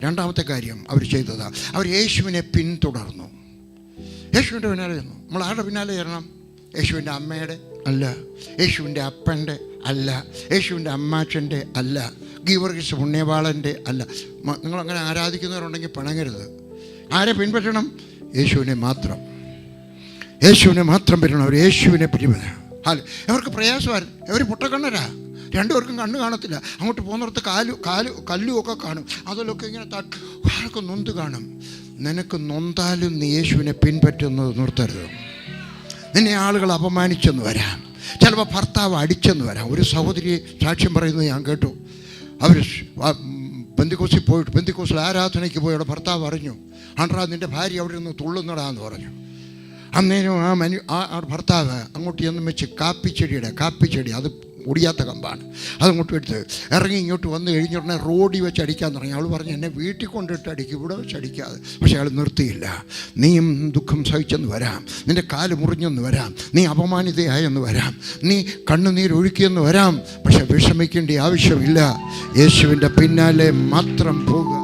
രണ്ടാമത്തെ കാര്യം അവർ ചെയ്തത്, അവർ യേശുവിനെ പിന്തുടർന്നു. യേശുവിൻ്റെ പിന്നാലെ ചെന്നു. നമ്മൾ ആരുടെ പിന്നാലെ ചേരണം? യേശുവിൻ്റെ അമ്മയുടെ അല്ല, യേശുവിൻ്റെ അപ്പൻ്റെ അല്ല, യേശുവിൻ്റെ അമ്മാച്ചൻ്റെ അല്ല, ഗീവർഗീസ് പുണ്യവാളൻ്റെ അല്ല. നിങ്ങളങ്ങനെ ആരാധിക്കുന്നവരുണ്ടെങ്കിൽ പിണങ്ങരുത്. ആരെ പിൻപറ്റണം? യേശുവിനെ മാത്രം. യേശുവിനെ മാത്രം പറ്റണം. അവർ യേശുവിനെ പിരിവരാ. അല്ല, അവർക്ക് പ്രയാസമായിരുന്നു. അവർ പൊട്ടക്കണ്ണരാ, രണ്ടുപേർക്കും കണ്ണ് കാണത്തില്ല. അങ്ങോട്ട് പോകുന്നിടത്ത് കല്ലുമൊക്കെ കാണും. അതിലൊക്കെ ഇങ്ങനെ ആർക്ക് നൊന്ത് കാണും. നിനക്ക് നൊന്താലും നീ യേശുവിനെ പിൻപറ്റുന്നത് നിർത്തരുത്. നിന്നെ ആളുകൾ അപമാനിച്ചെന്ന് വരാം, ചിലപ്പോൾ ഭർത്താവ് അടിച്ചെന്ന് വരാം. ഒരു സഹോദരി സാക്ഷ്യം പറയുന്നത് ഞാൻ കേട്ടു. അവർ ബന്ധിക്കോസിൽ ആരാധനയ്ക്ക് പോയി. അവിടെ ഭർത്താവ് അറിഞ്ഞു, ആണ്ട്രാ നിൻ്റെ ഭാര്യ അവിടെ നിന്ന് തുള്ളുന്നടാന്ന് പറഞ്ഞു. അന്നേരം ആ ഭർത്താവ് അങ്ങോട്ട് ചെന്ന് വെച്ച് കാപ്പിച്ചെടി അത് ഒടിയാത്ത കമ്പാണ്, അതങ്ങോട്ട് എടുത്ത് ഇറങ്ങി ഇങ്ങോട്ട് വന്ന് കഴിഞ്ഞുടനെ റോഡിൽ വെച്ച് അടിക്കാൻ തുടങ്ങി. അവൾ പറഞ്ഞു, എന്നെ വീട്ടിൽ കൊണ്ടിട്ട് അടിക്കും, ഇവിടെ വെച്ച് അടിക്കാതെ. പക്ഷേ അയാൾ നിർത്തിയില്ല. നീയും ദുഃഖം സഹിച്ചെന്ന് വരാം, നിൻ്റെ കാല് മുറിഞ്ഞെന്ന് വരാം, നീ അപമാനിതയായെന്ന് വരാം, നീ കണ്ണുനീരൊഴുക്കിയെന്ന് വരാം. പക്ഷെ വിഷമിക്കേണ്ട ആവശ്യമില്ല. യേശുവിൻ്റെ പിന്നാലെ മാത്രം പോകുക.